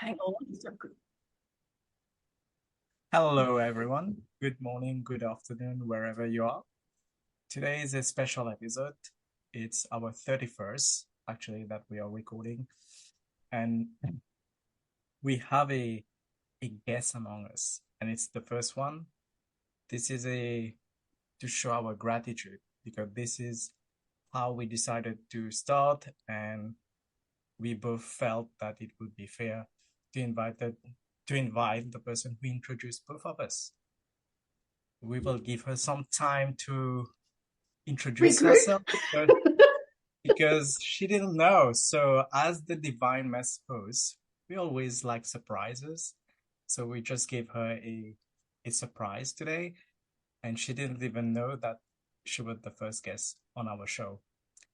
Hang on. So good. Hello, everyone. Good morning, good afternoon, wherever you are. Today is a special episode. It's our 31st, actually, that we are recording. And we have a guest among us, and it's the first one. This is to show our gratitude because this is how we decided to start, and we both felt that it would be fair to invite the person who introduced both of us. We will give her some time to introduce Regroup. herself because she didn't know. So, as the Divine Mess host, we always like surprises. So, we just gave her a surprise today, and she didn't even know that she was the first guest on our show.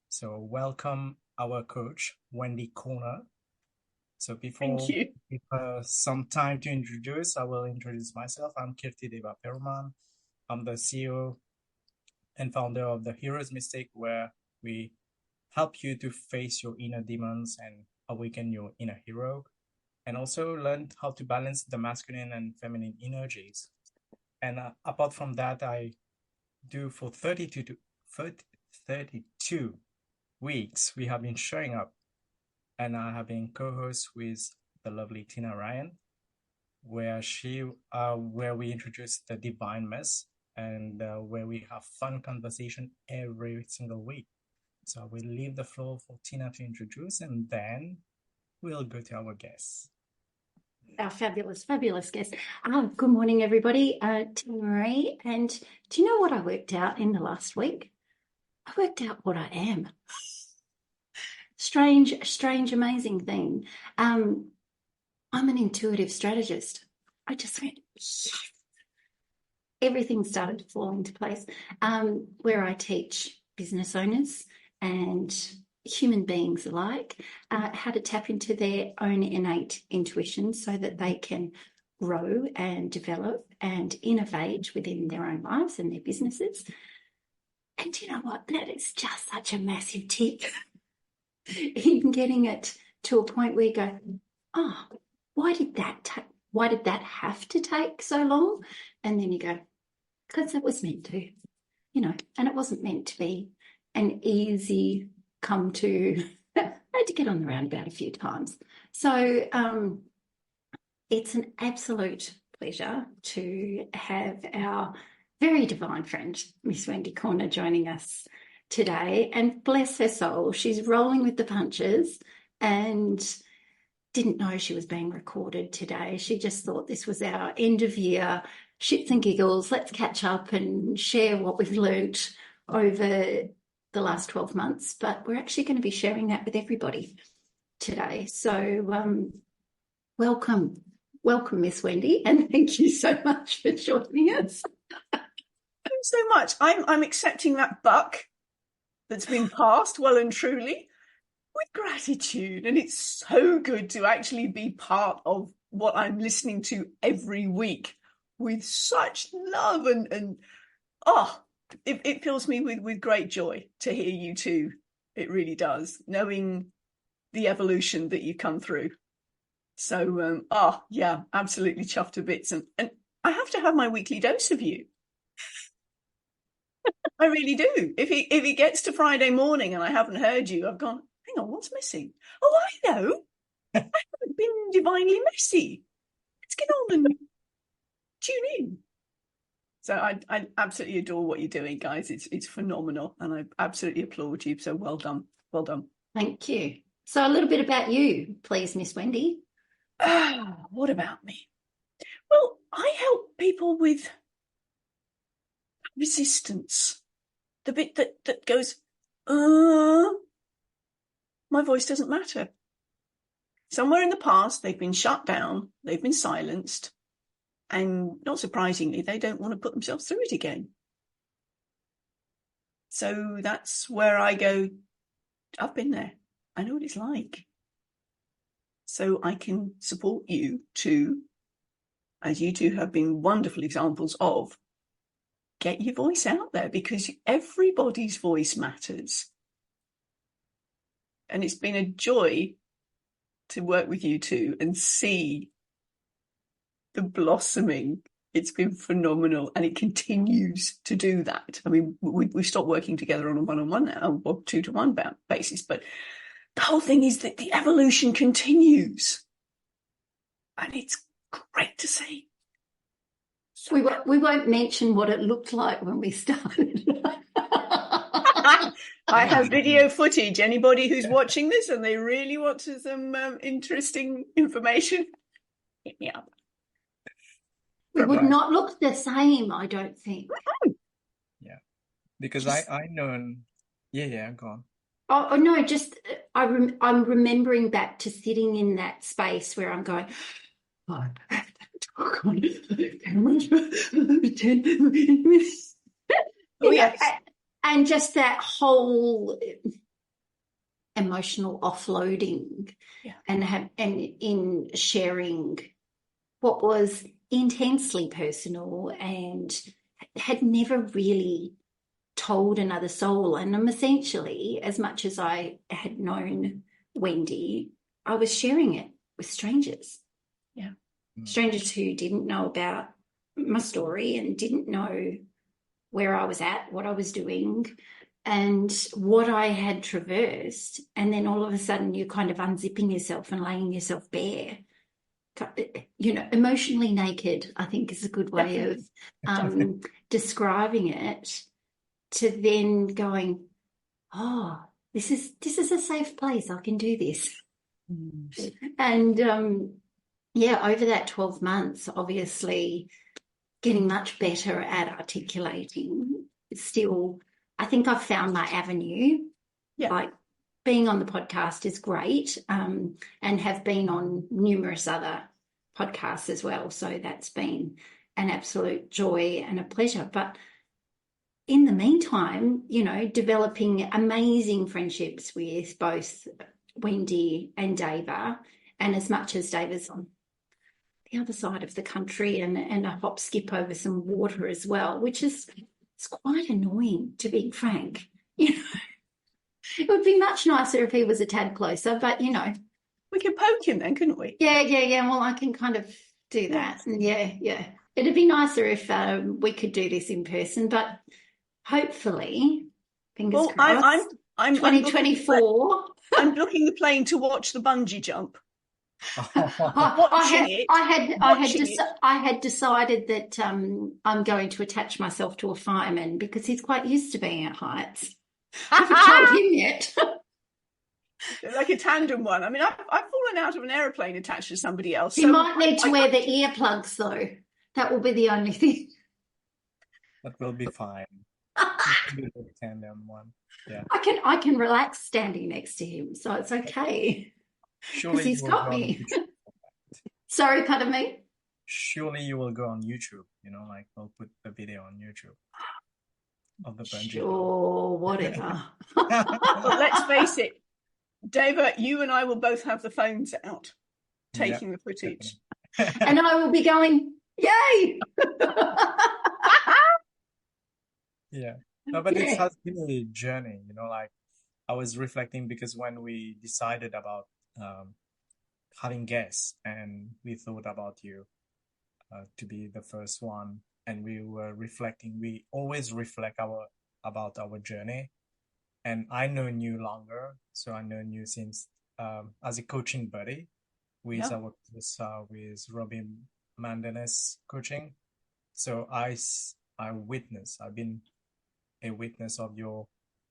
So, welcome our coach, Wendy Corner. So, Thank before you. we give her some time to introduce, I will introduce myself. I'm Kirti Deva Peruman. I'm the CEO and founder of the Hero's Mistake, where we help you to face your inner demons and awaken your inner hero, and also learn how to balance the masculine and feminine energies. And apart from that, I do for 32 weeks, we have been showing up, and I have been co-host with the lovely Tina Ryan, where we introduce the divine mess and where we have fun conversation every single week. So I will leave the floor for Tina to introduce, and then we'll go to our guests. Our fabulous guest. Good morning, everybody. Tina Marie. And do you know what I worked out in the last week? I worked out what I am. Strange, amazing thing. I'm an intuitive strategist. I just went, yes. Everything started to fall into place. Where I teach business owners and human beings alike how to tap into their own innate intuition so that they can grow and develop and innovate within their own lives and their businesses. And you know what? That is just such a massive tip in getting it to a point where you go, oh, why did that have to take so long? And then you go, because it was meant to, and it wasn't meant to be an easy come to. I had to get on the roundabout a few times. So it's an absolute pleasure to have our very divine friend, Miss Wendy Corner, joining us today. And bless her soul, she's rolling with the punches and didn't know she was being recorded today. She just thought this was our end of year shits and giggles. Let's catch up and share what we've learnt over the last 12 months. But we're actually going to be sharing that with everybody today. So welcome, Miss Wendy, and thank you so much for joining us. Thanks so much. I'm accepting that buck that's been passed well and truly with gratitude, and it's so good to actually be part of what I'm listening to every week with such love and it fills me with great joy to hear you too. It really does, knowing the evolution that you come through. So yeah, absolutely chuffed to bits, and I have to have my weekly dose of you. I really do. If it gets to Friday morning and I haven't heard you, I've gone, hang on, what's missing? Oh, I know. I haven't been divinely messy. Let's get on and tune in. So I absolutely adore what you're doing, guys. It's phenomenal, and I absolutely applaud you. So well done. Well done. Thank you. So a little bit about you, please, Miss Wendy. What about me? Well, I help people with resistance. The bit that goes, my voice doesn't matter. Somewhere in the past, they've been shut down, they've been silenced, and not surprisingly, they don't want to put themselves through it again. So that's where I go, I've been there. I know what it's like. So I can support you too, as you two have been wonderful examples of, get your voice out there, because everybody's voice matters. And it's been a joy to work with you two and see the blossoming. It's been phenomenal, and it continues to do that. I mean, we've stopped working together on a one-on-one now, or 2-to-1 basis, but the whole thing is that the evolution continues, and it's great to see. We won't mention what it looked like when we started. I have video footage. Anybody who's watching this and they really want some interesting information, hit me up. We would not look the same, I don't think. Yeah, because I know. Yeah, go on. Oh no, just I'm remembering back to sitting in that space where I'm going, oh, I have to talk on 10 minutes. Oh, yes. And just that whole emotional offloading, and in sharing what was intensely personal and had never really told another soul. And I'm essentially, as much as I had known Wendy, I was sharing it with strangers. Yeah. Strangers who didn't know about my story and didn't know where I was at, what I was doing, and what I had traversed. And then all of a sudden you're kind of unzipping yourself and laying yourself bare. You know, emotionally naked, I think, is a good way of describing it, to then going, oh, this is a safe place. I can do this. And over that 12 months, obviously getting much better at articulating. Still, I think I've found my avenue. Yeah. Like, being on the podcast is great, and have been on numerous other podcasts as well. So that's been an absolute joy and a pleasure. But in the meantime, you know, developing amazing friendships with both Wendy and Dava, and as much as Dava's on the other side of the country and a hop skip over some water as well, which is, it's quite annoying, to be frank. You know, it would be much nicer if he was a tad closer, but, you know. We could poke him then, couldn't we? Yeah. Well, I can kind of do that. Yeah. It'd be nicer if we could do this in person, but hopefully, fingers crossed, I'm 2024. I'm booking the plane to watch the bungee jump. I had decided that I'm going to attach myself to a fireman because he's quite used to being at heights. I haven't told him yet. Like a tandem one. I mean, I've fallen out of an aeroplane attached to somebody else. You might need to wear the earplugs, though. That will be the only thing. That will be fine. The tandem one. Yeah. I can relax standing next to him, so it's okay. Because he's got me. Sorry, pardon me? Surely you will go on YouTube, you know, like we'll put the video on YouTube of the bungee. Sure, whatever. But let's face it, Dava, you and I will both have the phones out, taking the footage. And I will be going, yay! Yeah. No, but it has been a journey, you know, like I was reflecting because when we decided about having guests and we thought about you to be the first one, and we were reflecting, we always reflect about our journey. And I known you longer, so I known you since as a coaching buddy with with Robin Mandanes coaching. So I've been a witness of your,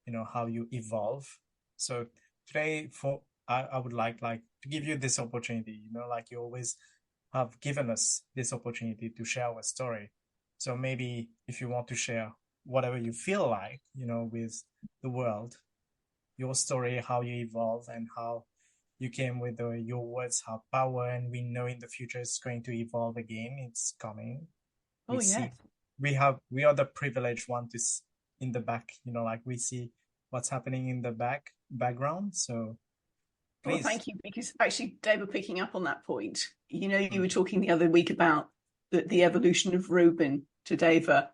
you know, how you evolve. So today, I would like to give you this opportunity, you know, like you always have given us this opportunity to share our story. So maybe if you want to share whatever you feel like, you know, with the world, your story, how you evolve and how you came with your words have power, and we know in the future it's going to evolve again. It's coming. We are the privileged one to in the back, you know, like we see what's happening in the background. So please. Well, thank you, because actually, David, picking up on that point, you know, you were talking the other week about the evolution of Reuben to Dava.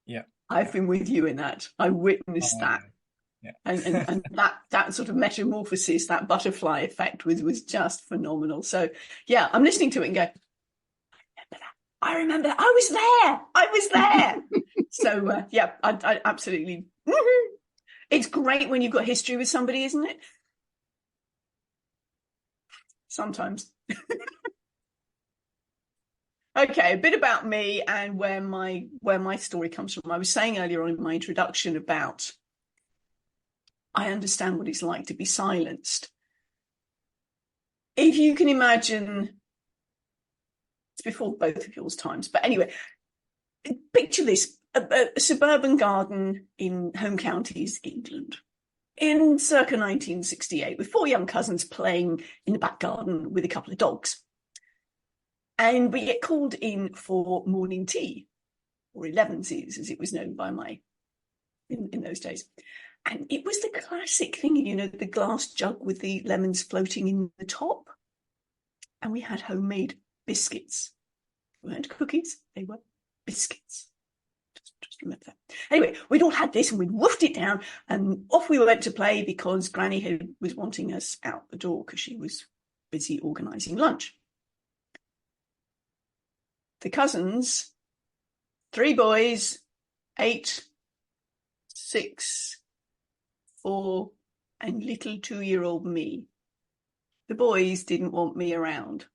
Yeah. I've been with you in that. I witnessed that. Yeah. And that sort of metamorphosis, that butterfly effect was just phenomenal. So yeah, I'm listening to it and go, I remember that. I was there. So yeah, I absolutely. It's great when you've got history with somebody, isn't it? Sometimes. Okay, a bit about me and where my story comes from. I was saying earlier on in my introduction about I understand what it's like to be silenced. If you can imagine, it's before both of yours times, but anyway, picture this, a suburban garden in home counties, England, in circa 1968, with 4 young cousins playing in the back garden with a couple of dogs. And we get called in for morning tea, or 11sies, as it was known by in those days. And it was the classic thing, you know, the glass jug with the lemons floating in the top. And we had homemade biscuits. They weren't cookies, they were biscuits. Just remember that. Anyway, we'd all had this and we'd woofed it down and off we went to play because Granny was wanting us out the door because she was busy organising lunch. The cousins, 3 boys, 8, 6, 4, and little 2-year-old me. The boys didn't want me around.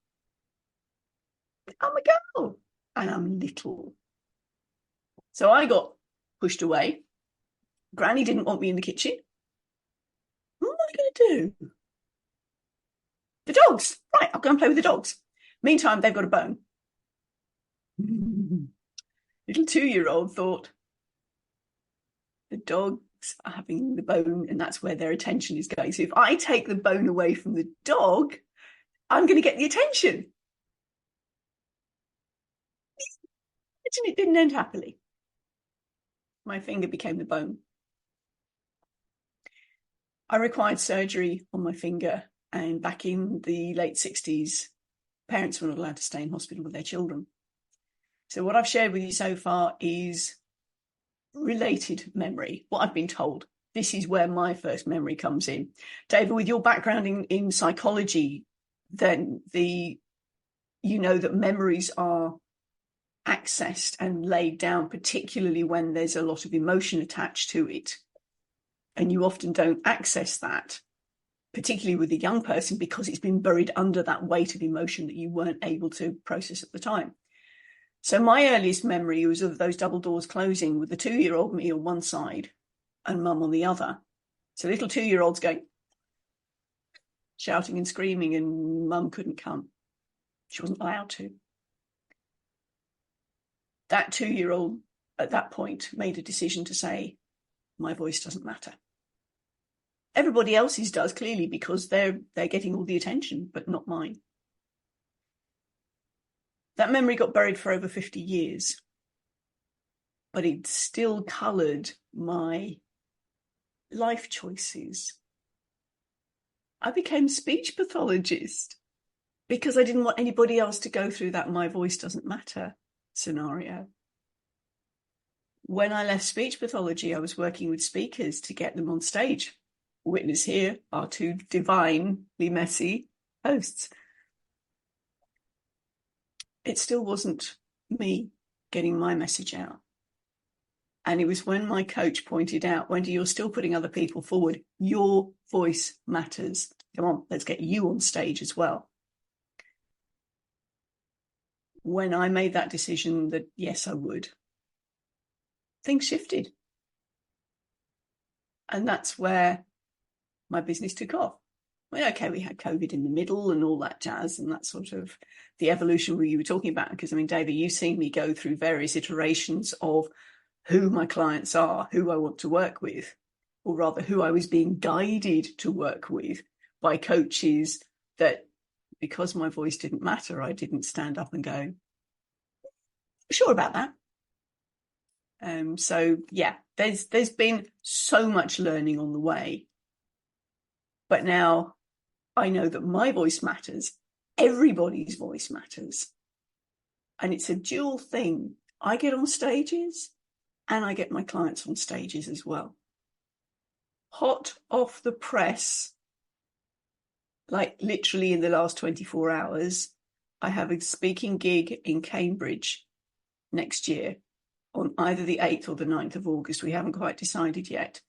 I'm a girl and I'm little. So I got pushed away. Granny didn't want me in the kitchen. What am I going to do? The dogs. Right, I'll go and play with the dogs. Meantime, they've got a bone. Little 2-year-old thought, the dogs are having the bone and that's where their attention is going. So if I take the bone away from the dog, I'm going to get the attention. Imagine it didn't end happily. My finger became the bone. I required surgery on my finger, and back in the late 60s, parents were not allowed to stay in hospital with their children. So what I've shared with you so far is related memory, what I've been told. This is where my first memory comes in. David, with your background in psychology, then you know that memories are accessed and laid down, particularly when there's a lot of emotion attached to it. And you often don't access that, particularly with a young person, because it's been buried under that weight of emotion that you weren't able to process at the time. So my earliest memory was of those double doors closing with the 2-year-old me on one side and mum on the other. So little 2-year-olds going, shouting and screaming, and mum couldn't come. She wasn't allowed to. That 2-year-old at that point made a decision to say, my voice doesn't matter. Everybody else's does, clearly, because they're getting all the attention, but not mine. That memory got buried for over 50 years, but it still coloured my life choices. I became a speech pathologist because I didn't want anybody else to go through that my voice doesn't matter scenario. When I left speech pathology, I was working with speakers to get them on stage. Witness here are 2 divinely messy hosts. It still wasn't me getting my message out. And it was when my coach pointed out, Wendy, you're still putting other people forward. Your voice matters. Come on, let's get you on stage as well. When I made that decision that, yes, I would, things shifted. And that's where my business took off. Well, okay, we had COVID in the middle and all that jazz and that sort of the evolution you were talking about. Because, I mean, David, you've seen me go through various iterations of who my clients are, who I want to work with, or rather who I was being guided to work with by coaches that, because my voice didn't matter, I didn't stand up and go, sure about that. So, yeah, there's been so much learning on the way. But now I know that my voice matters. Everybody's voice matters. And it's a dual thing. I get on stages and I get my clients on stages as well. hot off the press, like literally in the last 24 hours, I have a speaking gig in Cambridge next year on either the 8th or the 9th of August. We haven't quite decided yet.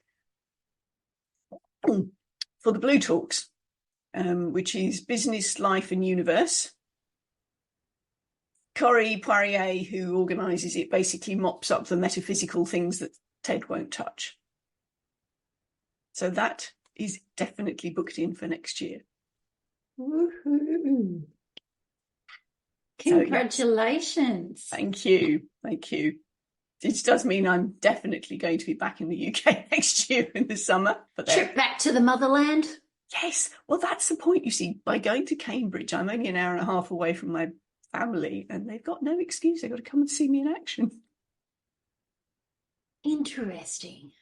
For the Blue Talks, which is Business, Life and Universe. Corey Poirier, who organises it, basically mops up the metaphysical things that Ted won't touch. So that is definitely booked in for next year. Woohoo. Congratulations. So, yeah. Thank you. Thank you. It does mean I'm definitely going to be back in the UK next year in the summer. Trip back to the motherland? Yes. Well, that's the point, you see. By going to Cambridge, I'm only an hour and a half away from my family, and they've got no excuse. They've got to come and see me in action. Interesting.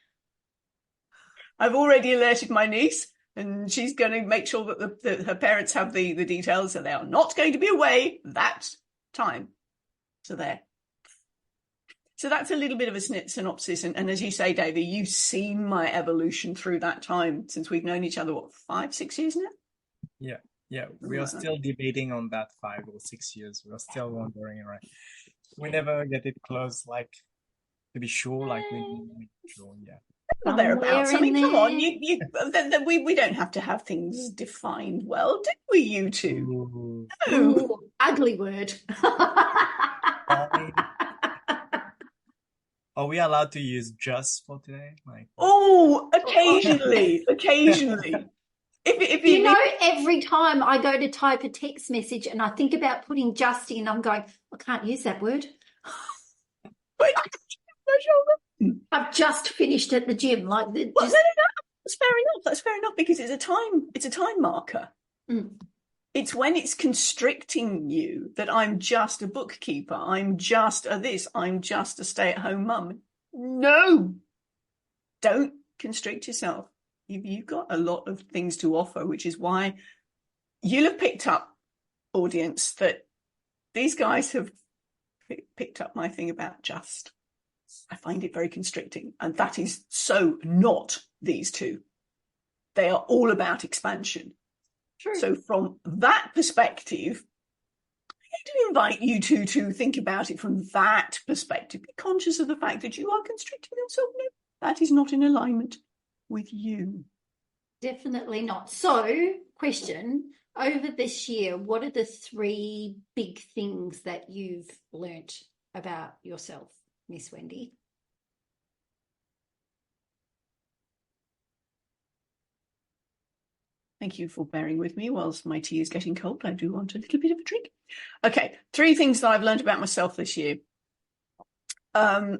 I've already alerted my niece, and she's going to make sure that her parents have the details, so they are not going to be away that time. So there. So that's a little bit of a synopsis. And as you say, Davey, you've seen my evolution through that time since we've known each other, what, 5-6 years now? Yeah. We are still debating on that 5 or 6 years. We're still wondering, right? We never get it close, like, to be sure, like, we sure, yeah. Well, thereabouts. I mean, come on, we don't have to have things defined well, do we, you two? No. Ooh, ugly word. Are we allowed to use just for today? Like, occasionally. If every time I go to type a text message and I think about putting just in, I'm going, I can't use that word. I've just finished at the gym. Like, no, that's fair enough because it's a time marker. Mm. It's when it's constricting you that I'm just a bookkeeper, I'm just a this, I'm just a stay-at-home mum. No, don't constrict yourself. You've got a lot of things to offer, which is why you'll have picked up, audience, that these guys have picked up my thing about just. I find it very constricting, and that is so not these two. They are all about expansion. True. So from that perspective, I'm going to invite you two to think about it from that perspective. Be conscious of the fact that you are constricting yourself. No, that is not in alignment with you. Definitely not. So, question, over this year, what are the 3 big things that you've learnt about yourself, Miss Wendy? Thank you for bearing with me whilst my tea is getting cold. I do want a little bit of a drink. Okay, 3 things that I've learned about myself this year. I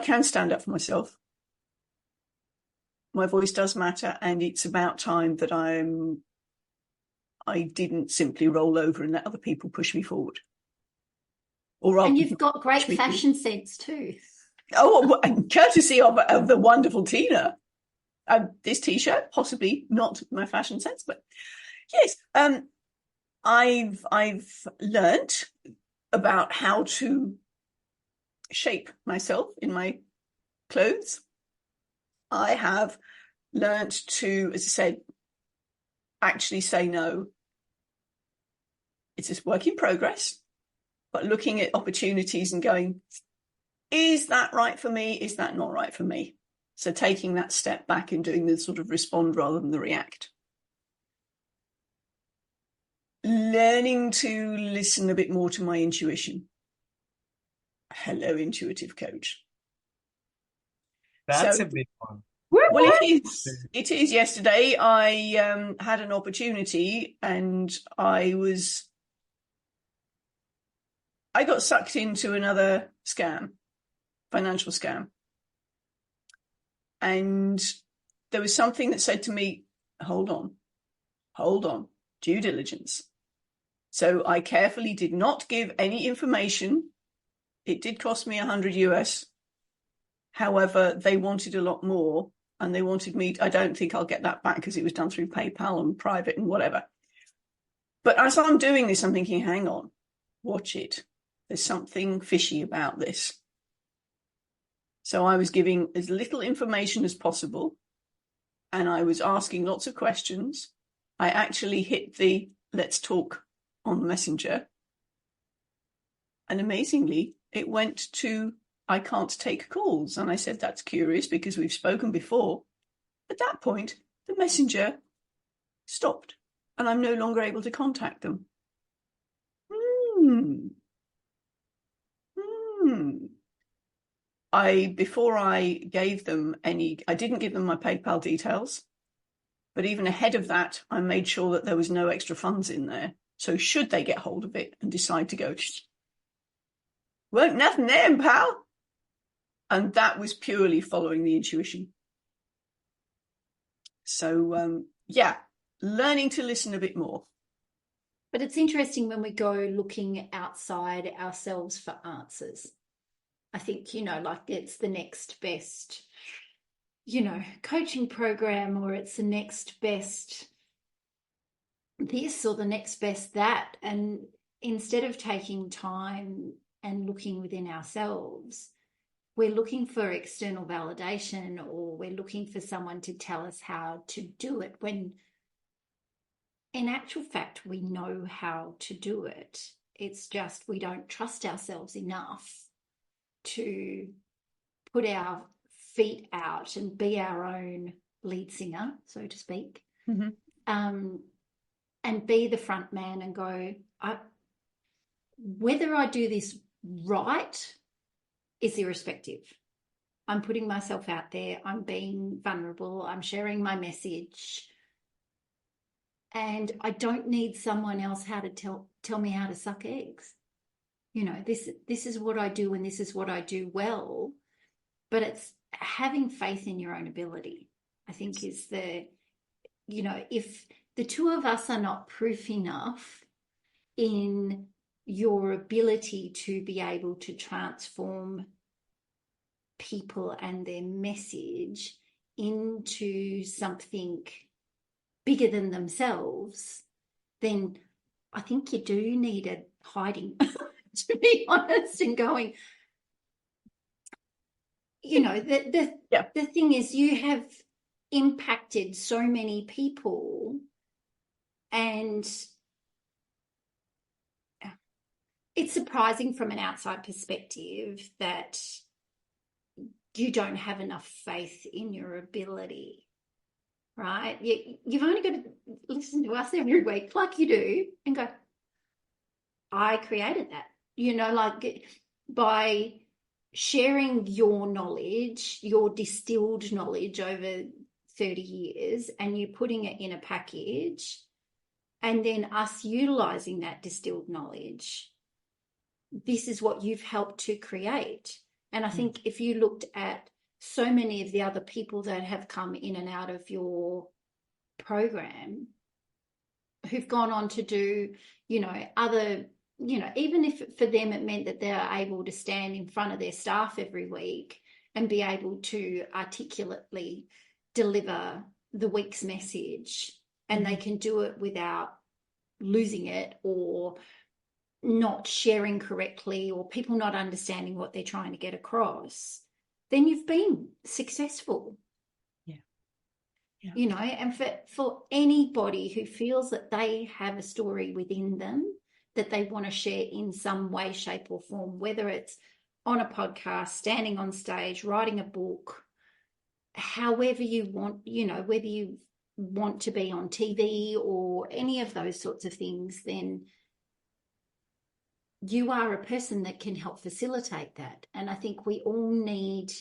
can stand up for myself. My voice does matter, and it's about time that I didn't simply roll over and let other people push me forward. And you've got great fashion sense too. Oh, courtesy of the wonderful Tina. This T-shirt, possibly not my fashion sense, but yes. I've learnt about how to shape myself in my clothes. I have learnt to, as I said, actually say no. It's a work in progress. But looking at opportunities and going, is that right for me? Is that not right for me? So taking that step back and doing the sort of respond rather than the react. Learning to listen a bit more to my intuition. Hello, intuitive coach. That's a big one. Well, it is. Yesterday, I had an opportunity and I got sucked into another scam, financial scam. And there was something that said to me, hold on, due diligence. So I carefully did not give any information. It did cost me $100 US. However, they wanted a lot more, and they wanted me, I don't think I'll get that back because it was done through PayPal and private and whatever. But as I'm doing this, I'm thinking, hang on, watch it. There's something fishy about this. So I was giving as little information as possible, and I was asking lots of questions. I actually hit the let's talk on Messenger. And amazingly, it went to I can't take calls. And I said, that's curious because we've spoken before. At that point, the Messenger stopped and I'm no longer able to contact them. Before I gave them I didn't give them my PayPal details, but even ahead of that, I made sure that there was no extra funds in there. So should they get hold of it and decide to go, weren't nothing there, pal. And that was purely following the intuition. So, learning to listen a bit more. But it's interesting when we go looking outside ourselves for answers. I think, like it's the next best, coaching program, or it's the next best this or the next best that. And instead of taking time and looking within ourselves, we're looking for external validation, or we're looking for someone to tell us how to do it, when in actual fact, we know how to do it. It's just we don't trust ourselves enough to put our feet out and be our own lead singer, so to speak, and be the front man and go, whether I do this right is irrespective. I'm putting myself out there. I'm being vulnerable. I'm sharing my message. And I don't need someone else how to tell me how to suck eggs. This is what I do and this is what I do well. But it's having faith in your own ability, I think, is if the two of us are not proof enough in your ability to be able to transform people and their message into something bigger than themselves, then I think you do need a hiding, to be honest, and going, the thing is, you have impacted so many people, and it's surprising from an outside perspective that you don't have enough faith in your ability, right? You've only got to listen to us every week like you do and go, I created that, like by sharing your knowledge, your distilled knowledge over 30 years, and you putting it in a package, and then us utilizing that distilled knowledge, this is what you've helped to create. And I think if you looked at so many of the other people that have come in and out of your program, who've gone on to do, other, even if for them it meant that they're able to stand in front of their staff every week and be able to articulately deliver the week's message, and they can do it without losing it or not sharing correctly or people not understanding what they're trying to get across, then you've been successful. And for anybody who feels that they have a story within them that they want to share in some way, shape or form, whether it's on a podcast, standing on stage, writing a book, however you want, whether you want to be on TV or any of those sorts of things, then you are a person that can help facilitate that. And I think we all need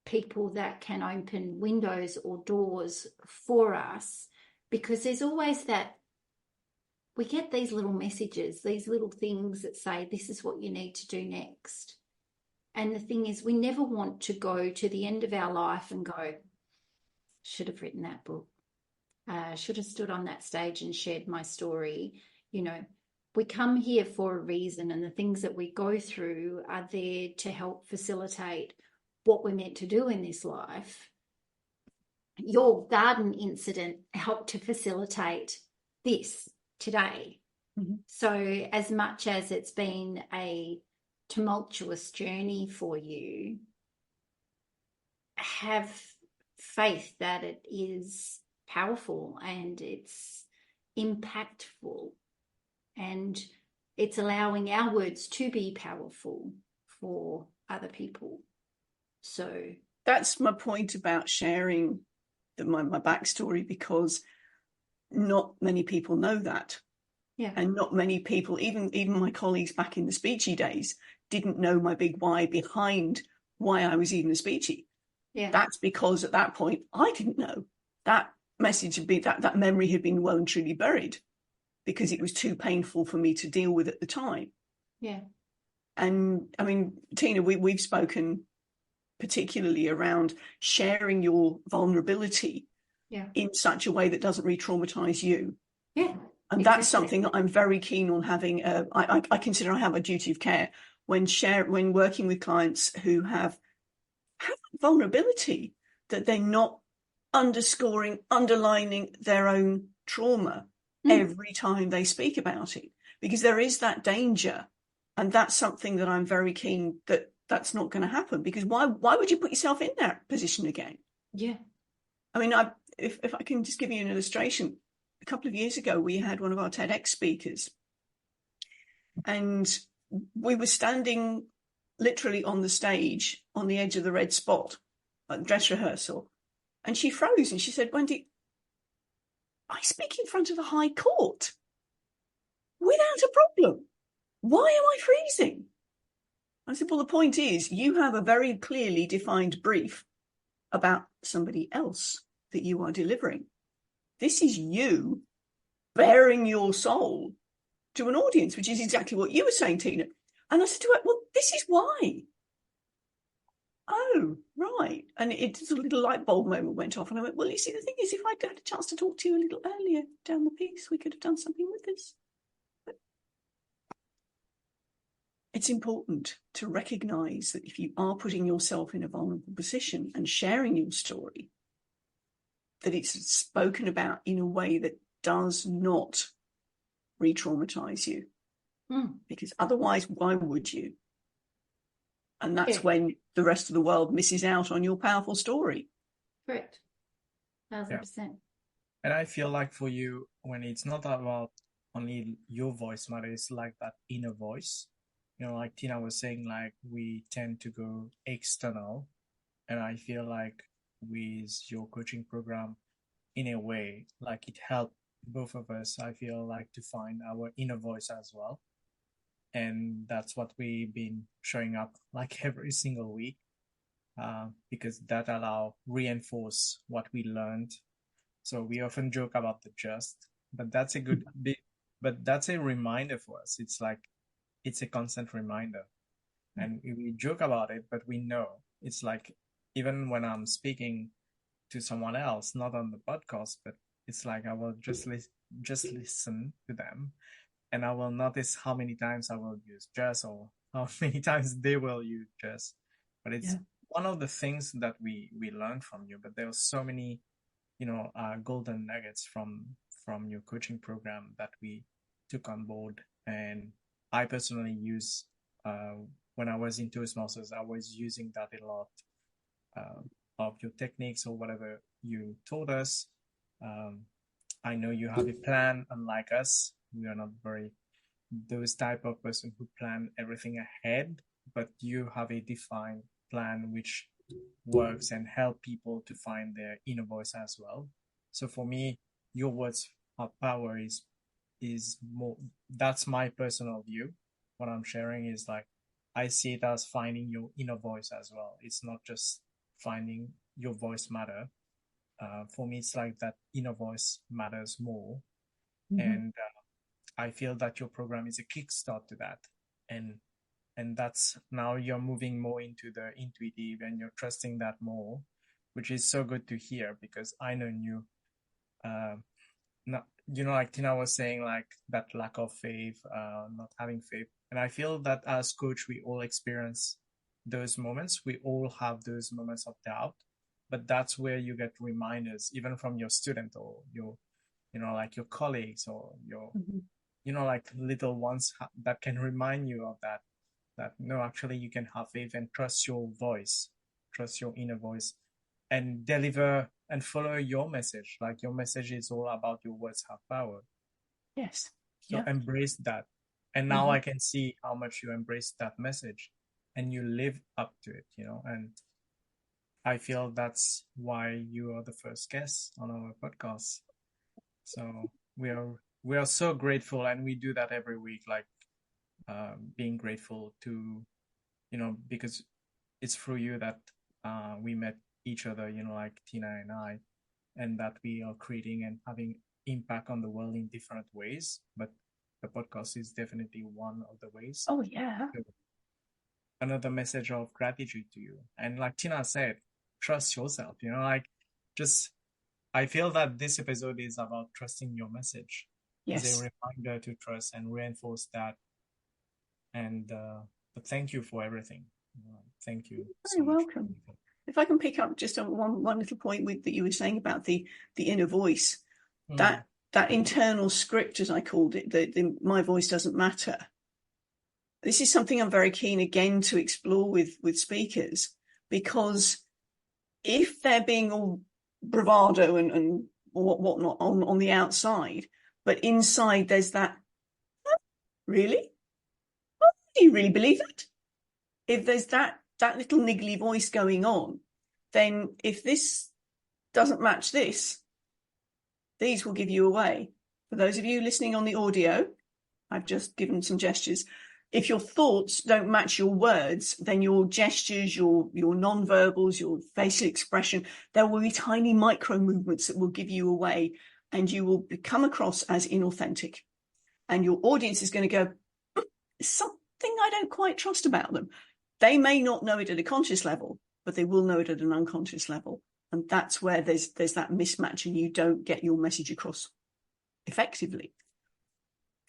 people that can open windows or doors for us, because there's always that, we get these little messages, these little things that say, this is what you need to do next. And the thing is, we never want to go to the end of our life and go, should have written that book, should have stood on that stage and shared my story. We come here for a reason, and the things that we go through are there to help facilitate what we're meant to do in this life. Your garden incident helped to facilitate this today. Mhm. So as much as it's been a tumultuous journey for you, have faith that it is powerful and it's impactful, and it's allowing our words to be powerful for other people. So That's my point about sharing my backstory, because not many people know that. yeah, And not many people, even my colleagues back in the speechy days, didn't know my big why behind why I was even a speechy. yeah, That's because at that point I didn't know. That message had been, that memory had been well and truly buried, because it was too painful for me to deal with at the time. yeah, And I mean, Tina, we've spoken particularly around sharing your vulnerability yeah, in such a way that doesn't re-traumatize you. yeah. And that's something that I'm very keen on having. I consider I have a duty of care when working with clients who have vulnerability, that they're not underlining their own trauma every time they speak about it, because there is that danger. And that's something that I'm very keen that that's not going to happen, because why would you put yourself in that position again? Yeah. I mean, if I can just give you an illustration, a couple of years ago, we had one of our TEDx speakers, and we were standing literally on the stage on the edge of the red spot at dress rehearsal, and she froze and she said, "Wendy, I speak in front of the High Court without a problem. Why am I freezing?" I said, "Well, the point is, you have a very clearly defined brief about somebody else that you are delivering. This is you bearing your soul to an audience," which is exactly what you were saying, Tina. And I said to her, "Well, this is why." "Oh, right." And it a little light bulb moment went off. And I went, "Well, you see, the thing is, if I'd had a chance to talk to you a little earlier down the piece, we could have done something with this." But it's important to recognize that if you are putting yourself in a vulnerable position and sharing your story, that it's spoken about in a way that does not re-traumatize you. Because otherwise, why would you? And that's when the rest of the world misses out on your powerful story. Correct. 1,000%. And I feel like for you, when it's not about only your voice matters, like that inner voice, like Tina was saying, like we tend to go external. And I feel like with your coaching program, in a way, like it helped both of us, I feel like, to find our inner voice as well. And that's what we've been showing up like every single week, because that reinforce what we learned. So we often joke about the just, but that's a good bit, but that's a reminder for us. It's like, it's a constant reminder, and we joke about it, but we know it's like, even when I'm speaking to someone else, not on the podcast, but it's like I will just listen to them, and I will notice how many times I will use just, or how many times they will use just. But it's one of the things that we learned from you. But there are so many, golden nuggets from your coaching program that we took on board. And I personally use, when I was in Toastmasters, I was using that a lot, of your techniques or whatever you taught us. I know you have a plan, unlike us. We are not those type of person who plan everything ahead, but you have a defined plan which works and help people to find their inner voice as well. So for me, your words of power is more, that's my personal view. What I'm sharing is like, I see it as finding your inner voice as well. It's not just finding your voice matter. For me, it's like that inner voice matters more. And I feel that your program is a kickstart to that. And that's, now you're moving more into the intuitive and you're trusting that more, which is so good to hear, because I know you, not, like Tina was saying, like that lack of faith, not having faith. And I feel that as coach, we all experience those moments. We all have those moments of doubt, but that's where you get reminders, even from your student or your like your colleagues or your, Mhm. like little ones that can remind you of that no, actually you can have faith and trust your voice, trust your inner voice, and deliver and follow your message. Like your message is all about your words have power. Yes. So Yeah. embrace that. And now I can see how much you embrace that message and you live up to it, and I feel that's why you are the first guest on our podcast. So we are so grateful, and we do that every week, like being grateful to, because it's through you that we met each other, like Tina and I, and that we are creating and having impact on the world in different ways. But the podcast is definitely one of the ways. Oh, yeah. So another message of gratitude to you. And like Tina said, trust yourself, like just, I feel that this episode is about trusting your message. Is a Yes. reminder to trust and reinforce that. And but thank you for everything. Thank you so Very much. welcome. If I can pick up just on one little point that you were saying about the inner voice, that internal script, as I called it, the my voice doesn't matter. This is something I'm very keen again to explore with speakers, because if they're being all bravado and whatnot on the outside, but inside there's that, really? Oh, do you really believe that? If there's that little niggly voice going on, then if this doesn't match this, these will give you away. For those of you listening on the audio, I've just given some gestures. If your thoughts don't match your words, then your gestures, your non-verbals, your facial expression, there will be tiny micro movements that will give you away, and you will come across as inauthentic. And your audience is going to go, something I don't quite trust about them. They may not know it at a conscious level, but they will know it at an unconscious level. And that's where there's that mismatch, and you don't get your message across effectively.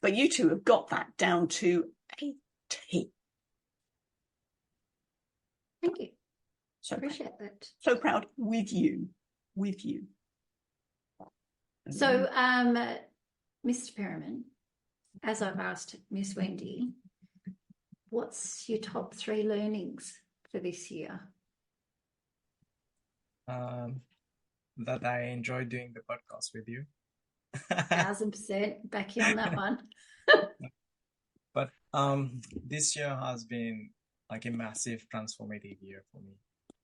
But you two have got that down to a T. Thank you. So Appreciate that. so proud with you. With you. So, Mr. Perriman, as I've asked Miss Wendy, what's your top 3 learnings for this year? That I enjoy doing the podcast with you. 1000% back you on that one. But this year has been like a massive transformative year for me,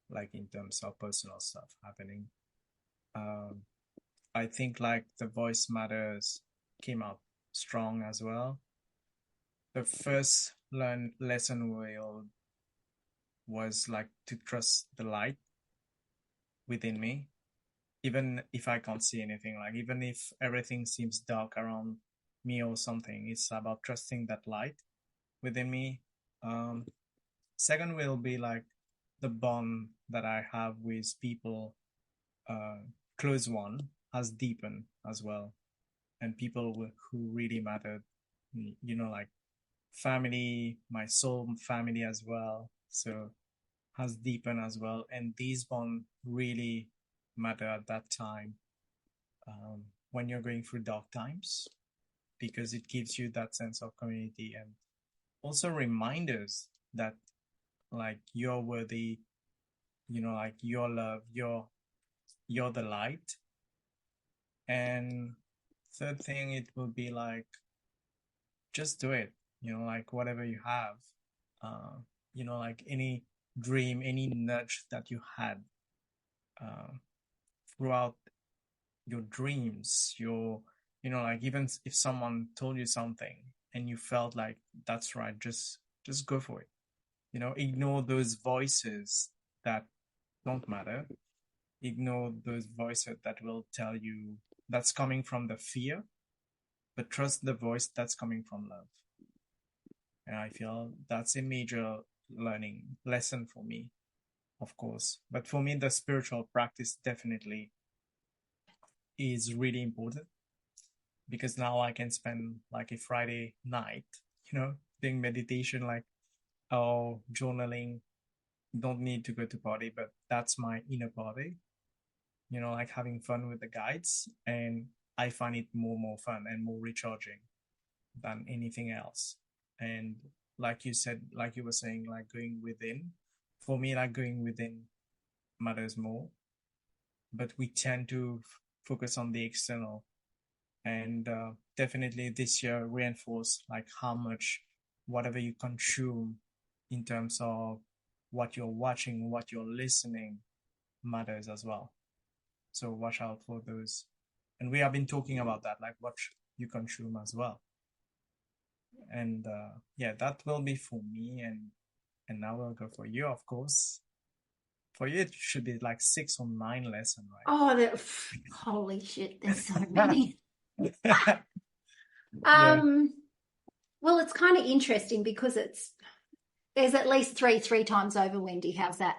like in terms of personal stuff happening. I think like the voice matters came up strong as well. The first lesson was like to trust the light within me, even if I can't see anything, like even if everything seems dark around me or something, it's about trusting that light within me. Second will be like the bond that I have with people, close one, has deepened as well, and people who really mattered, like family, my soul family as well, so has deepened as well, and these bonds really matter at that time, when you're going through dark times, because it gives you that sense of community and also reminders that like you're worthy, like your love, you're the light. And third thing, it will be like just do it, like whatever you have, like any dream, any nudge that you had throughout your dreams, like even if someone told you something and you felt like that's right, just go for it. Ignore those voices that don't matter. Ignore those voices that will tell you that's coming from the fear, but trust the voice that's coming from love. And I feel that's a major learning lesson for me, of course. But for me, the spiritual practice definitely is really important, because now I can spend like a Friday night, doing meditation, like, oh, journaling. Don't need to go to party, but that's my inner party, like having fun with the guides. And I find it more fun and more recharging than anything else. And like you said, like you were saying, like going within, for me, like going within matters more, but we tend to focus on the external. And definitely this year reinforce like how much whatever you consume in terms of what you're watching, what you're listening matters as well. So watch out for those. And we have been talking about that, like what you consume as well. And yeah, that will be for me. And now we'll go for you, of course. For you, it should be like 6 or 9 lessons, right? Oh, holy shit, there's so many. Yeah. Well, it's kind of interesting because there's at least three times over, Wendy. How's that?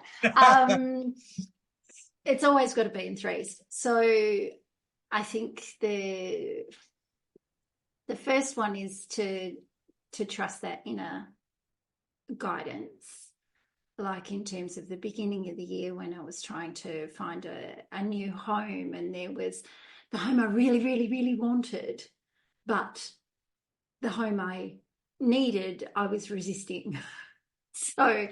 It's always got to be in threes. So I think the first one is to trust that inner guidance, like in terms of the beginning of the year when I was trying to find a new home, and there was the home I really wanted, but the home I needed, I was resisting. So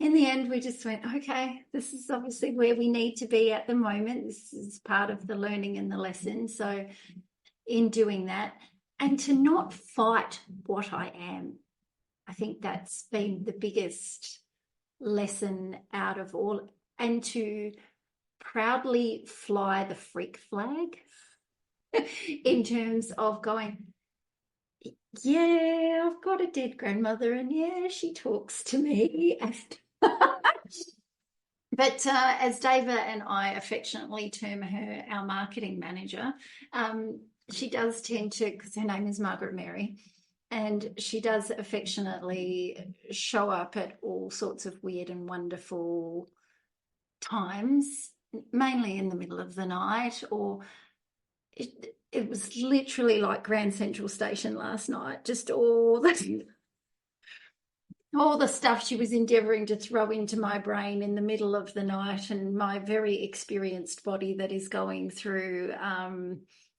in the end, we just went, okay, this is obviously where we need to be at the moment. This is part of the learning and the lesson. So in doing that, and to not fight what I am, I think that's been the biggest lesson out of all, and to proudly fly the freak flag in terms of going, yeah, I've got a dead grandmother, and yeah, she talks to me. But as Dava and I affectionately term her, our marketing manager, she does tend to, because her name is Margaret Mary, and she does affectionately show up at all sorts of weird and wonderful times, mainly in the middle of the night, or it was literally like Grand Central Station last night, just all the stuff she was endeavouring to throw into my brain in the middle of the night, and my very experienced body that is going through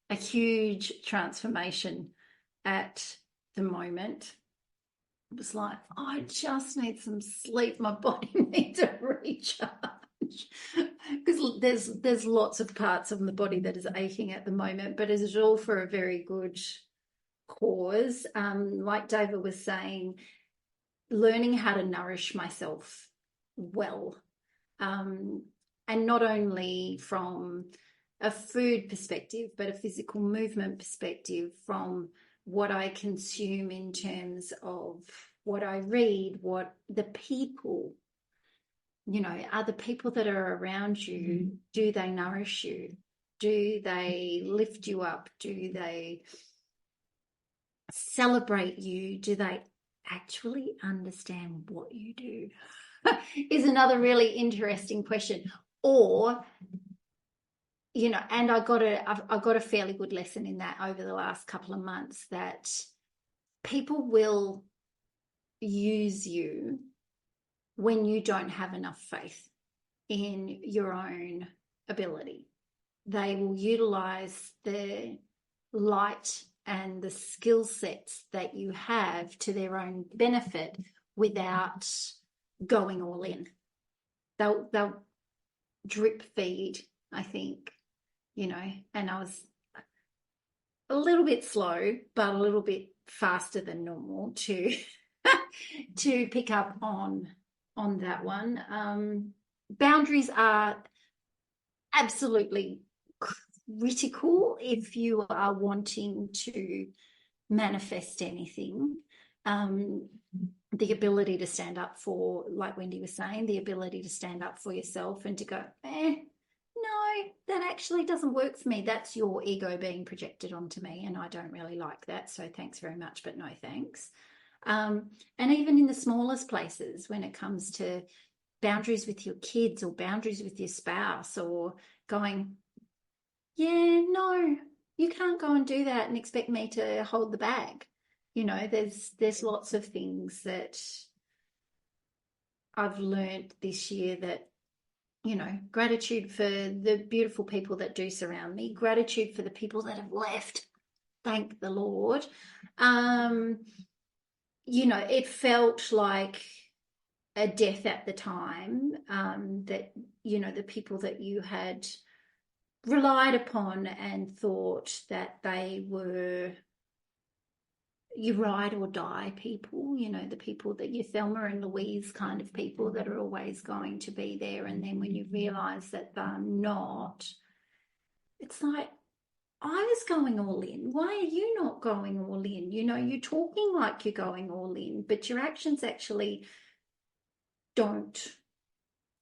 a huge transformation at the moment. It was like, I just need some sleep. My body needs a recharge. Because there's lots of parts of the body that is aching at the moment, but it is all for a very good cause. Like David was saying, learning how to nourish myself well, and not only from a food perspective, but a physical movement perspective, from what I consume in terms of what I read, what the people, are the people that are around you, do they nourish you? Do they lift you up? Do they celebrate you? Do they actually understand what you do? Is another really interesting question. Or, and I got a fairly good lesson in that over the last couple of months, that people will use you when you don't have enough faith in your own ability. They will utilize the light and the skill sets that you have to their own benefit without going all in. They'll drip feed, I think, and I was a little bit slow, but a little bit faster than normal to pick up on that one. Boundaries are absolutely critical if you are wanting to manifest anything. The ability to stand up for, like Wendy was saying, the ability to stand up for yourself and to go, no, that actually doesn't work for me. That's your ego being projected onto me, and I don't really like that. So thanks very much, but no thanks. And even in the smallest places, when it comes to boundaries with your kids or boundaries with your spouse, or going, yeah, no, you can't go and do that and expect me to hold the bag. There's lots of things that I've learned this year that gratitude for the beautiful people that do surround me, gratitude for the people that have left. Thank the Lord. It felt like a death at the time, that, the people that you had relied upon and thought that they were your ride or die people, the people that your Thelma and Louise kind of people that are always going to be there. And then when you realize that they're not, it's like, I was going all in. Why are you not going all in? You're talking like you're going all in, but your actions actually don't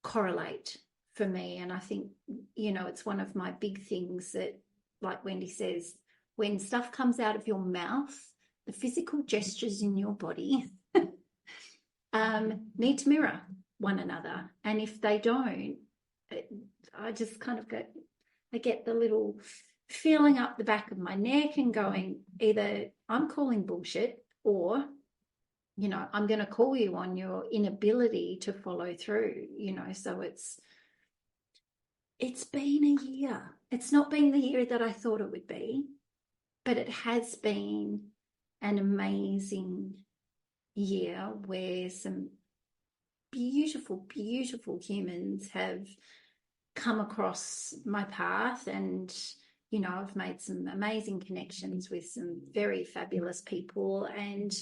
correlate for me. And I think, it's one of my big things that, like Wendy says, when stuff comes out of your mouth, the physical gestures in your body need to mirror one another. And if they don't, I just kind of I get the little feeling up the back of my neck and going, either I'm calling bullshit or, I'm going to call you on your inability to follow through, so it's been a year. It's not been the year that I thought it would be, but it has been an amazing year where some beautiful, beautiful humans have come across my path, and I've made some amazing connections with some very fabulous people, and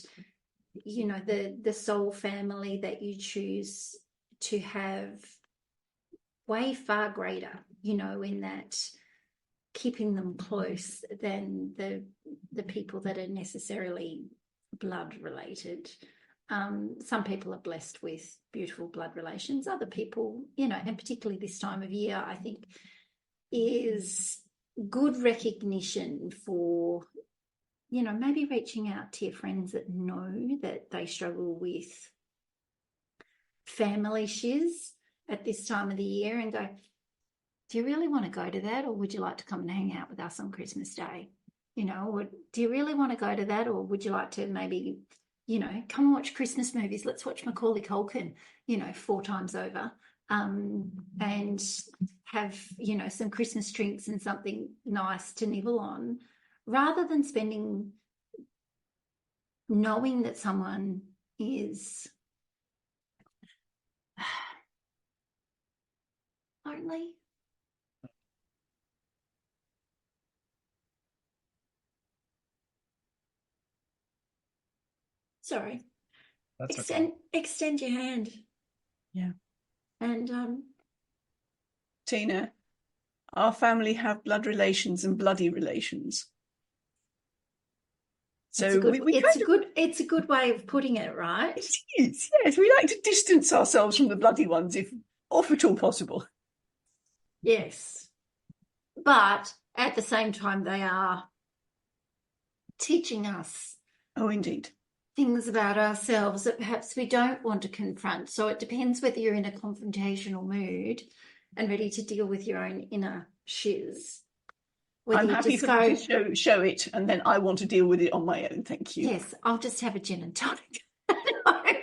the soul family that you choose to have way far greater, in that keeping them close than the people that are necessarily blood related. Some people are blessed with beautiful blood relations. Other people, and particularly this time of year, I think is good recognition for, maybe reaching out to your friends that know that they struggle with family shiz at this time of the year, and go, do you really want to go to that, or would you like to come and hang out with us on Christmas Day? Or do you really want to go to that, or would you like to maybe, come and watch Christmas movies? Let's watch Macaulay Culkin, 4 times over, and have, some Christmas drinks and something nice to nibble on, rather than spending, knowing that someone is lonely. Sorry. That's okay. Extend your hand. Yeah. And Tina, our family have blood relations and bloody relations. So it's a good way of putting it, right? It is, yes. We like to distance ourselves from the bloody ones, if at all possible. Yes. But at the same time, they are teaching us. Oh, indeed. Things about ourselves that perhaps we don't want to confront. So it depends whether you're in a confrontational mood and ready to deal with your own inner shiz. I'm happy for them to show it, and then I want to deal with it on my own. Thank you. Yes, I'll just have a gin and tonic by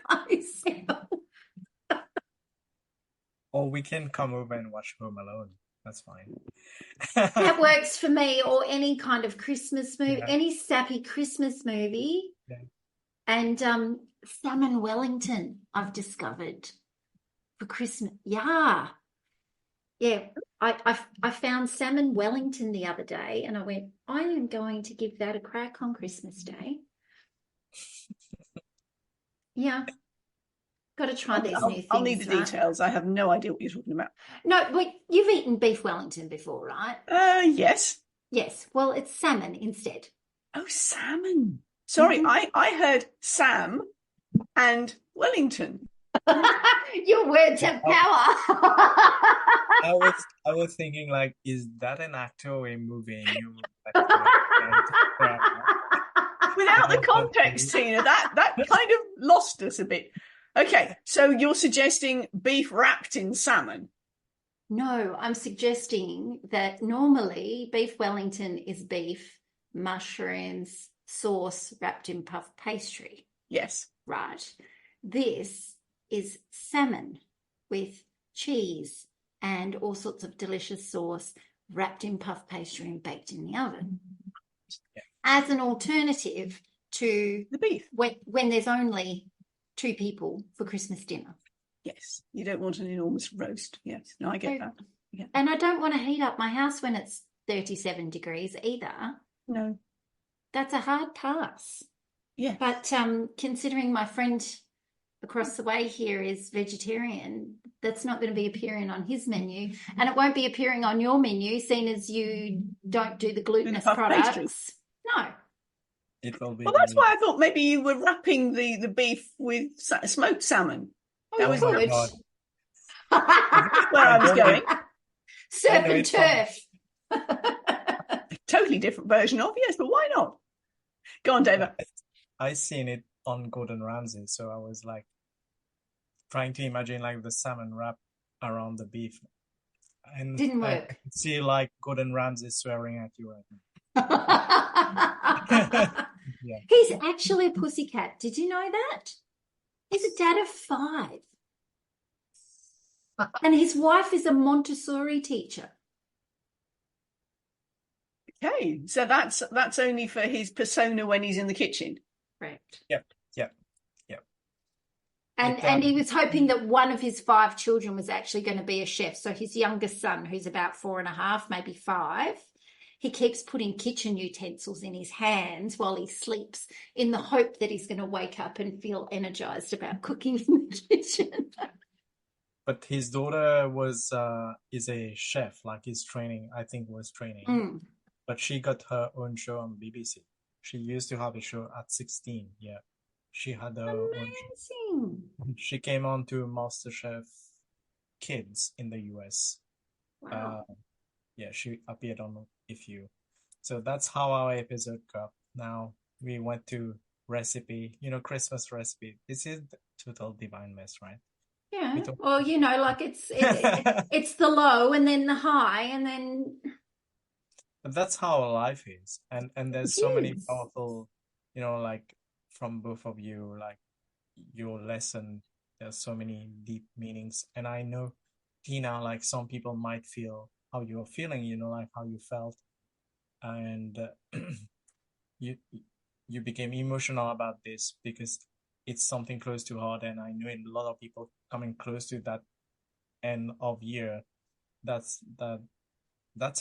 myself. Or we can come over and watch Home Alone. That's fine. That works for me, or any kind of Christmas movie, any sappy Christmas movie. Yeah. And salmon Wellington, I've discovered for Christmas. Yeah. I found salmon Wellington the other day, and I went, I am going to give that a crack on Christmas Day. Yeah. Got to try these new things. I'll need the details. I have no idea what you're talking about. No, but you've eaten beef Wellington before, right? Yes. Yes. Well, it's salmon instead. Oh, salmon. Sorry, I heard Sam and Wellington. Your words have power. I was thinking, like, is that an actor or a movie? Without the context, Tina, that kind of lost us a bit. Okay, so you're suggesting beef wrapped in salmon? No, I'm suggesting that normally beef Wellington is beef, mushrooms, sauce wrapped in puff pastry. Yes. Right. This is salmon with cheese, and all sorts of delicious sauce wrapped in puff pastry and baked in the oven. Yeah. As an alternative to The beef. when there's only 2 people for Christmas dinner. Yes, you don't want an enormous roast. Yes, no, I get that. Yeah. And I don't want to heat up my house when it's 37 degrees either. No. That's a hard pass. Yeah. But considering my friend across the way here is vegetarian, that's not going to be appearing on his menu, and it won't be appearing on your menu, seeing as you don't do the glutinous puff products. pastry. No. It will be. Well, that's why I thought maybe you were wrapping the beef with smoked salmon. That was my God. where I was going. Surf and turf. A totally different version of, yes, but why not? Go on, David. I seen it on Gordon Ramsay, so I was like trying to imagine like the salmon wrap around the beef, and Didn't I work. could see like Gordon Ramsay swearing at you right now. Yeah. He's actually a pussycat. Did you know that? He's a dad of 5. And his wife is a Montessori teacher. Okay, so that's only for his persona when he's in the kitchen. Correct. Yep. And he was hoping that one of his 5 children was actually going to be a chef. So his youngest son, who's about 4.5, maybe 5, he keeps putting kitchen utensils in his hands while he sleeps in the hope that he's going to wake up and feel energized about cooking in the kitchen. But his daughter is a chef, like was training. But she got her own show on BBC. She used to have a show at 16. Yeah. She had her own show. Amazing. She came on to MasterChef Kids in the US. Wow. Yeah, she appeared on a few. So that's how our episode got. Now we went to recipe, Christmas recipe. This is the total divine mess, right? Yeah. Well, like it's the low and then the high and then. But that's how life is. And there's so many powerful, like from both of you, like your lesson, there's so many deep meanings. And I know, Tina, like some people might feel how you're feeling, like how you felt. And you became emotional about this because it's something close to heart. And I know a lot of people coming close to that end of year, that's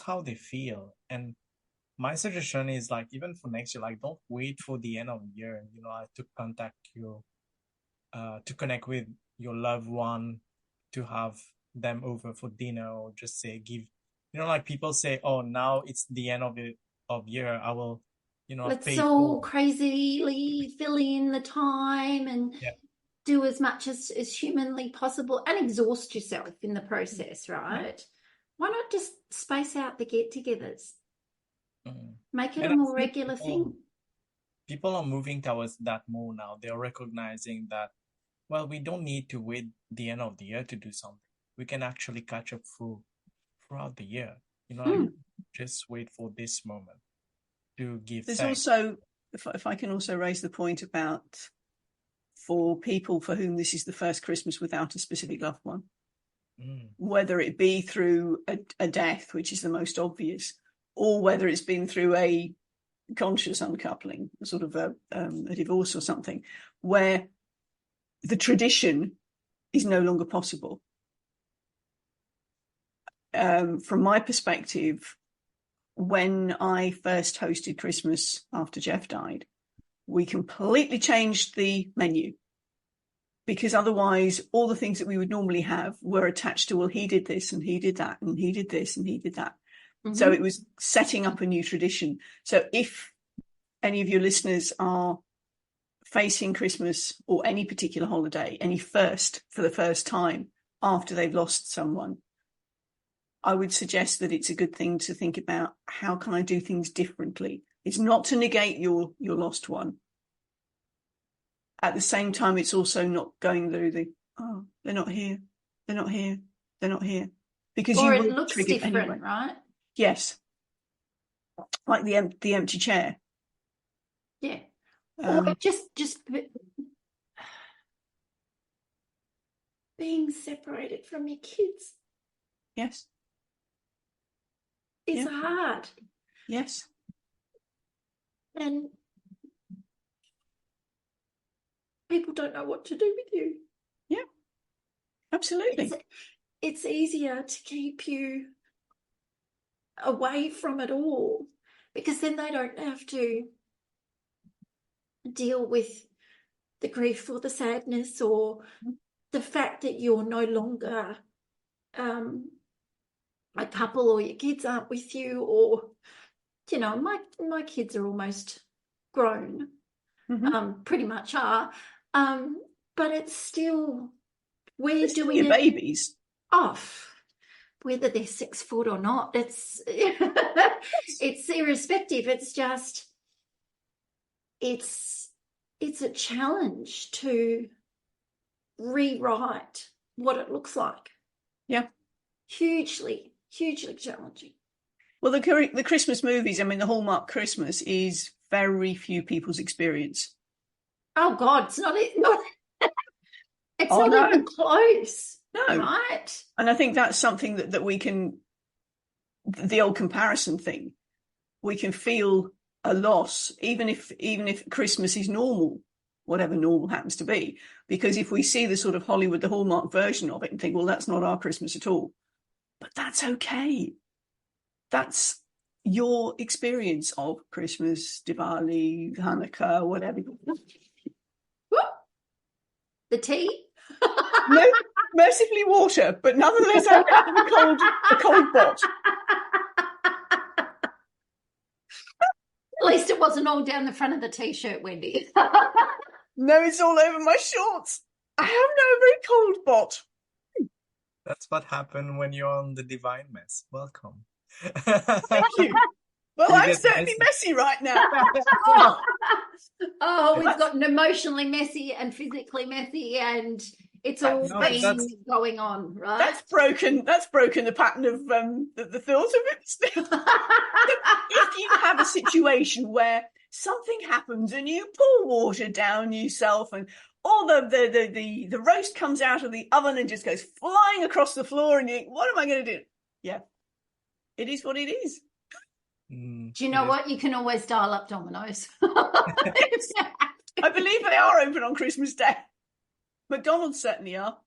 how they feel. And my suggestion is like, even for next year, like don't wait for the end of the year, to contact you, to connect with your loved one, to have them over for dinner, or just say, give, like people say, oh, now it's the end of year, I will, let's all crazily fill in the time and do as much as humanly possible and exhaust yourself in the process, right? Why not just space out the get-togethers? Make it a more regular thing. People are moving towards that more now. They're recognizing that, well, we don't need to wait the end of the year to do something. We can actually catch up throughout the year. Just wait for this moment to give There's thanks. Also, if I can also raise the point about for people for whom this is the first Christmas without a specific loved one, whether it be through a death, which is the most obvious, or whether it's been through a conscious uncoupling, sort of a divorce or something, where the tradition is no longer possible. From my perspective, when I first hosted Christmas after Jeff died, we completely changed the menu, because otherwise all the things that we would normally have were attached to, well, he did this and he did that and he did this and he did that. So it was setting up a new tradition. So if any of your listeners are facing Christmas or any particular holiday, for the first time after they've lost someone, I would suggest that it's a good thing to think about, how can I do things differently? It's not to negate your lost one. At the same time, it's also not going through they're not here, they're not here, they're not here. Because or you it will looks trigger different, anyway. right? Yes. Like the empty chair. Yeah. Or just being separated from your kids Yes. is Yeah. hard. Yes. And people don't know what to do with you. Yeah. Absolutely. It's easier to keep you away from it all, because then they don't have to deal with the grief or the sadness or the fact that you're no longer a couple, or your kids aren't with you, or, you know, my kids are almost grown, pretty much are, but it's still, we're They're still doing your it babies. off, whether they're 6 foot or not. It's it's irrespective. It's just, it's a challenge to rewrite what it looks like. Yeah. Hugely challenging. Well, the Christmas movies, I mean, the Hallmark Christmas is very few people's experience. Oh God, it's not it's Oh, not no. even close. No. Right? And I think that's something that we can, the old comparison thing, we can feel a loss, even if Christmas is normal, whatever normal happens to be. Because if we see the sort of Hollywood, the Hallmark version of it and think, well, that's not our Christmas at all. But that's okay. That's your experience of Christmas, Diwali, Hanukkah, whatever. The tea? No, mercifully water, but nonetheless I have a cold pot. At least it wasn't all down the front of the t-shirt, Wendy. No, it's all over my shorts. I have no very cold pot. That's what happened when you're on the divine mess. Welcome. Thank you. Well, You I'm get certainly messy right now. Oh, we've gotten emotionally messy and physically messy, and it's all been going on, right? That's broken the pattern of the thought of it. If you have a situation where something happens and you pour water down yourself, and all the roast comes out of the oven and just goes flying across the floor, and you think, what am I going to do? Yeah, it is what it is. Do you know what? You can always dial up Domino's. I believe they are open on Christmas Day. McDonald's certainly are.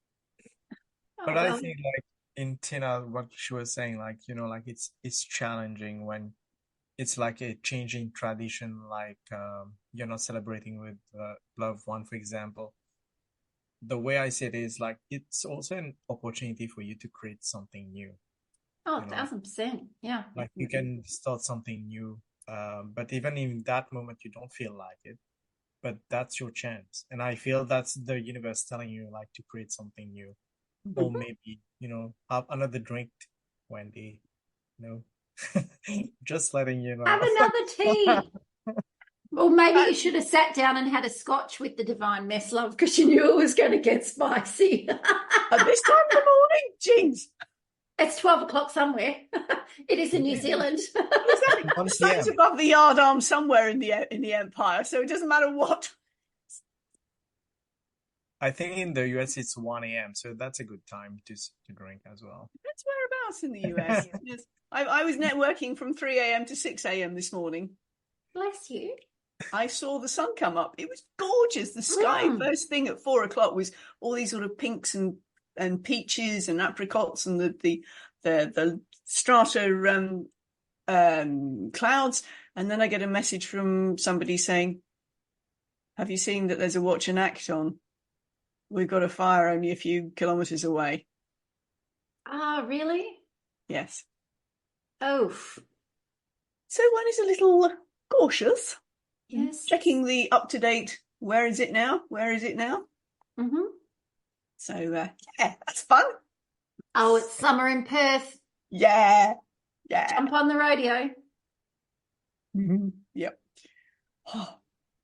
But I think, like, in Tina, what she was saying, like, you know, like it's challenging when it's like a changing tradition, like you're not celebrating with loved one, for example. The way I see it is like it's also an opportunity for you to create something new. Oh, 1,000%. Yeah. Like you can start something new, but even in that moment, you don't feel like it. But that's your chance. And I feel that's the universe telling you, like, to create something new. Or maybe, you know, have another drink, Wendy. You know, just letting you know. Have another tea. Or maybe you should have sat down and had a scotch with the divine mess, love, because you knew it was going to get spicy. At this time of the morning? Jeez. It's 12 o'clock somewhere. It is in New Zealand. The sun's above the yard arm somewhere in the empire, so it doesn't matter what. I think in the US it's 1 a.m., so that's a good time to drink as well. That's whereabouts in the US. Yes. I was networking from 3 a.m. to 6 a.m. this morning. Bless you. I saw the sun come up. It was gorgeous. The sky, first thing at 4 o'clock, was all these sort of pinks and peaches and apricots and the strata clouds. And then I get a message from somebody saying, have you seen that there's a watch and act on? We've got a fire only a few kilometres away. Ah, really? Yes. Oh. So one is a little cautious. Yes. Checking the up-to-date, where is it now? Mm-hmm. So, yeah, that's fun. Oh, it's summer in Perth. Yeah. Jump on the rodeo. Mm-hmm. Yep. Oh.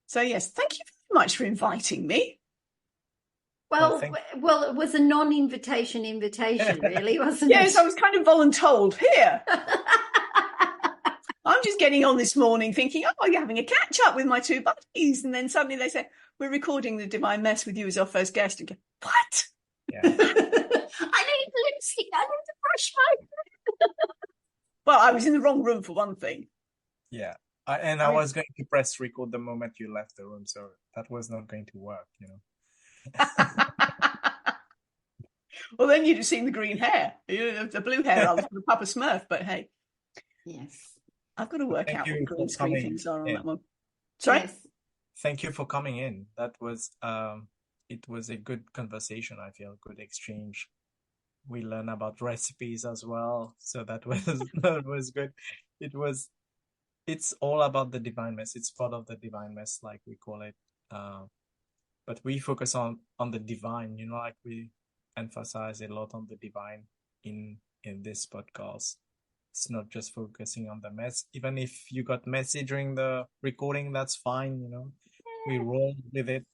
So, yes, thank you very much for inviting me. Well, it was a non-invitation really, wasn't it? Yes, I was kind of voluntold. Here. I'm just getting on this morning thinking, oh, you're having a catch-up with my two buddies. And then suddenly they say, we're recording the Divine Mess with you as our first guest. And go, what? Yeah. I need lipstick. I need to brush my. Well, I was in the wrong room for one thing. Yeah. I was going to press record the moment you left the room, so that was not going to work, you know. Well, then you'd have seen the green hair. The blue hair, I was with Papa Smurf, but hey. Yes. I've got to work Thank out you what for green screen coming things are on in. that one. Sorry? Yes. Thank you for coming in. That was it was a good conversation, I feel, good exchange. We learned about recipes as well, so that was that was good. It's all about the divine mess. It's part of the divine mess, like we call it. But we focus on the divine, you know, like we emphasize a lot on the divine in this podcast. It's not just focusing on the mess. Even if you got messy during the recording, that's fine, you know. We roll with it.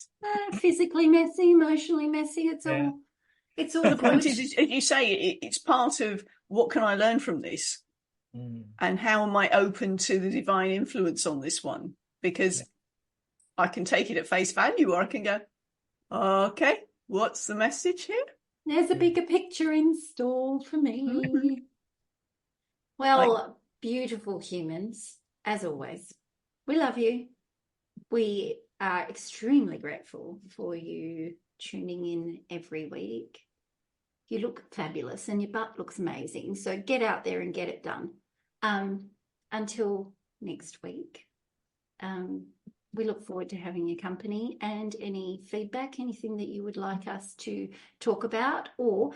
Physically messy, emotionally messy. It's Yeah. all. It's all The point good. is, as you say, it's part of what can I learn from this? Mm. And how am I open to the divine influence on this one? Because I can take it at face value, or I can go, okay, what's the message here? There's a bigger picture in store for me. Well, beautiful humans, as always. We love you. We are extremely grateful for you tuning in every week. You look fabulous and your butt looks amazing. So get out there and get it done. Until next week, we look forward to having your company, and any feedback, anything that you would like us to talk about, or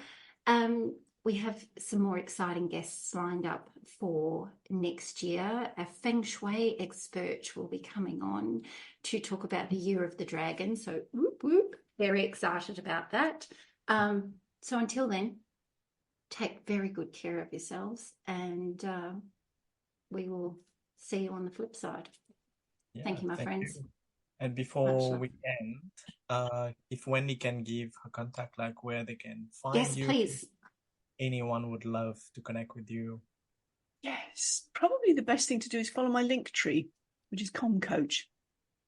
we have some more exciting guests lined up for next year. A Feng Shui expert will be coming on to talk about the Year of the Dragon. So whoop, whoop, very excited about that. So until then, take very good care of yourselves, and we will see you on the flip side. Yeah, thank you, my friends. you. And before we end, if Wendy can give her contact, like where they can find Yes, you. please. Anyone would love to connect with you. Yes, probably the best thing to do is follow my link tree, which is ComCoach.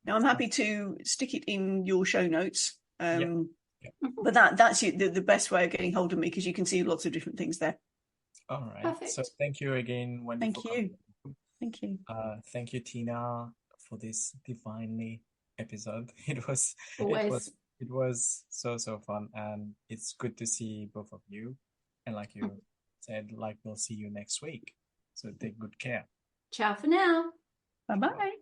Now, I'm happy to stick it in your show notes. But that's the best way of getting hold of me, because you can see lots of different things there. All right. Perfect. So thank you again, Wendy. Thank you. Thank you. Thank you, Tina, for this divinely episode. It was so fun, and it's good to see both of you. And like you said, like we'll see you next week. So take good care. Ciao for now. Bye-bye.